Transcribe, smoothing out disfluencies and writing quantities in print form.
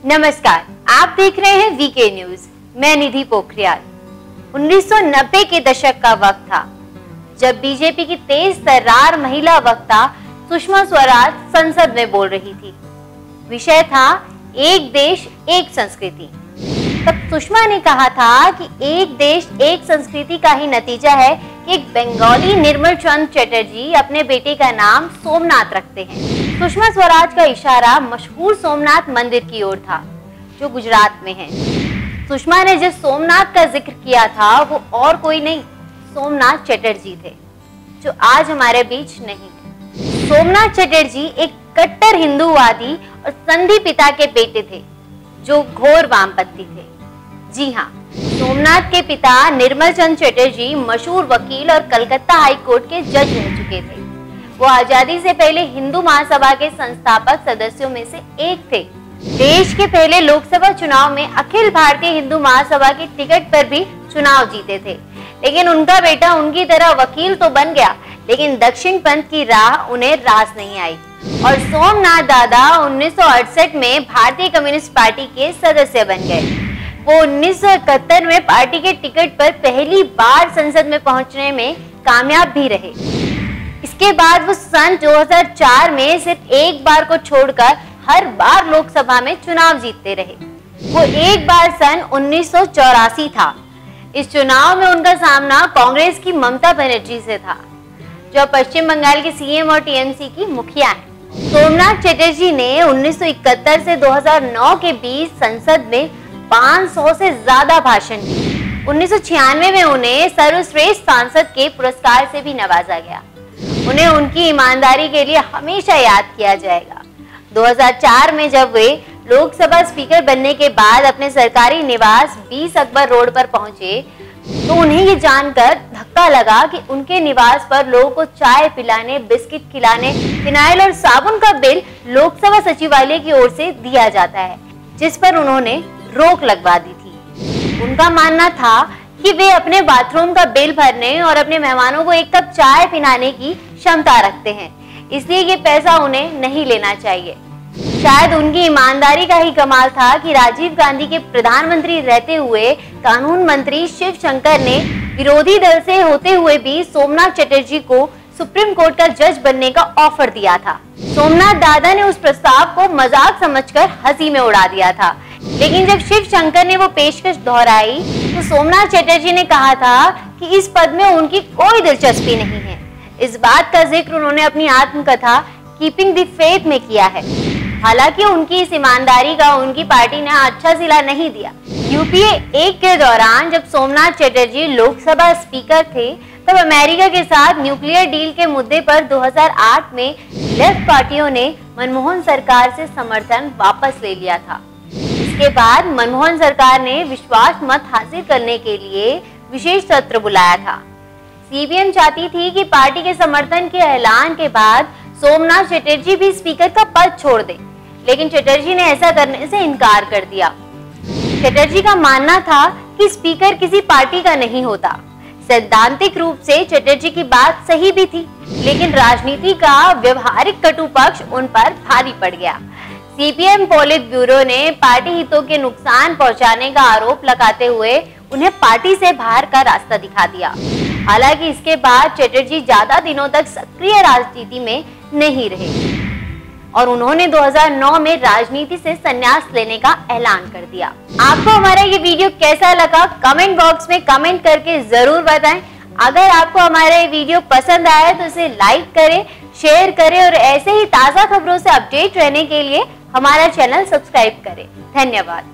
नमस्कार, आप देख रहे हैं वीके न्यूज। मैं निधि पोखरियाल। 1990 के दशक का वक्त था जब बीजेपी की तेज तर्रार महिला वक्ता सुषमा स्वराज संसद में बोल रही थी। विषय था एक देश एक संस्कृति। तब सुषमा ने कहा था कि एक देश एक संस्कृति का ही नतीजा है कि एक बंगाली निर्मल चंद चटर्जी अपने बेटे का नाम सोमनाथ रखते हैं। सुषमा स्वराज का इशारा मशहूर सोमनाथ मंदिर की ओर था जो गुजरात में है। सुषमा ने जिस सोमनाथ का जिक्र किया था वो और कोई नहीं, सोमनाथ चटर्जी थे जो आज हमारे बीच नहीं है। सोमनाथ चटर्जी एक कट्टर हिंदूवादी और संधि पिता के बेटे थे जो घोर वामपंथी थे। जी हाँ, सोमनाथ के पिता निर्मल चंद चटर्जी मशहूर वकील और कलकत्ता हाई कोर्ट के जज रह चुके थे। वो आजादी से पहले हिंदू महासभा के संस्थापक सदस्यों में से एक थे। देश के पहले लोकसभा चुनाव में अखिल भारतीय हिंदू महासभा की टिकट पर भी चुनाव जीते थे। लेकिन उनका बेटा उनकी तरह वकील तो बन गया, लेकिन दक्षिण पंथ की राह उन्हें रास नहीं आई और सोमनाथ दादा 1968 में भारतीय कम्युनिस्ट पार्टी के सदस्य बन गए। वो 1971 में पार्टी के टिकट पर पहली बार संसद में पहुंचने में कामयाब भी रहे। इसके बाद वो सन 2004 में सिर्फ एक बार को छोड़कर हर बार लोकसभा में चुनाव जीतते रहे। वो एक बार सन 1984 था। इस चुनाव में उनका सामना कांग्रेस की ममता बनर्जी से था जो पश्चिम बंगाल के सीएम और टीएमसी की मुखिया हैं। सोमनाथ चटर्जी ने 1971 से 2009 के बीच संसद में 500 से ज्यादा भाषण दिए। 1996 में उन्हें सर्वश्रेष्ठ सांसद के पुरस्कार से भी नवाजा गया। उन्हें उनकी ईमानदारी के लिए हमेशा याद किया जाएगा। 2004 में जब वे लोकसभा स्पीकर बनने के बाद अपने सरकारी निवास 20 अकबर रोड पर पहुंचे तो उन्हें ये जानकर धक्का लगा कि उनके निवास पर लोगों को चाय पिलाने, बिस्किट खिलाने, फिनाइल और साबुन का बिल लोकसभा सचिवालय की ओर से दिया जाता है, जिस पर उन्होंने रोक लगवा दी थी। उनका मानना था कि वे अपने बाथरूम का बिल भरने और अपने मेहमानों को एक कप चाय पिलाने की क्षमता रखते हैं, इसलिए ये पैसा उन्हें नहीं लेना चाहिए। शायद उनकी ईमानदारी का ही कमाल था कि राजीव गांधी के प्रधानमंत्री रहते हुए कानून मंत्री शिव शंकर ने विरोधी दल से होते हुए भी सोमनाथ चटर्जी को सुप्रीम कोर्ट का जज बनने का ऑफर दिया था। सोमनाथ दादा ने उस प्रस्ताव को मजाक समझकर हंसी में उड़ा दिया था, लेकिन जब शिव शंकर ने वो पेशकश दोहराई तो सोमनाथ चटर्जी ने कहा था कि इस पद में उनकी कोई दिलचस्पी नहीं है। इस बात का जिक्र उन्होंने अपनी आत्मकथा कीपिंग द फेथ में किया है। हालांकि उनकी इस ईमानदारी का उनकी पार्टी ने अच्छा सिला नहीं दिया। यूपीए 1 के दौरान जब सोमनाथ चटर्जी लोकसभा स्पीकर थे तब अमेरिका के साथ न्यूक्लियर डील के मुद्दे पर 2008 में लेफ्ट पार्टियों ने मनमोहन सरकार से समर्थन वापस ले लिया था। इसके बाद मनमोहन सरकार ने विश्वास मत हासिल करने के लिए विशेष सत्र बुलाया था। सीपीएम चाहती थी कि पार्टी के समर्थन के ऐलान के बाद सोमनाथ चटर्जी भी स्पीकर का पद छोड़ दें, लेकिन चटर्जी ने ऐसा करने से इनकार कर दिया। चटर्जी का मानना था कि स्पीकर किसी पार्टी का नहीं होता। सैद्धांतिक रूप से चटर्जी की बात सही भी थी, लेकिन राजनीति का व्यवहारिक कटु पक्ष उन पर भारी पड़ गया। सीपीएम पोलित ब्यूरो ने पार्टी हितों के नुकसान पहुंचाने का आरोप लगाते हुए उन्हें पार्टी से बाहर का रास्ता दिखा दिया। हालांकि इसके बाद चटर्जी ज्यादा दिनों तक सक्रिय राजनीति में नहीं रहे और उन्होंने 2009 में राजनीति से संन्यास लेने का ऐलान कर दिया। आपको हमारा ये वीडियो कैसा लगा कमेंट बॉक्स में कमेंट करके जरूर बताएं। अगर आपको हमारा ये वीडियो पसंद आया तो इसे लाइक करें, शेयर करें और ऐसे ही ताजा खबरों से अपडेट रहने के लिए हमारा चैनल सब्सक्राइब करें। धन्यवाद।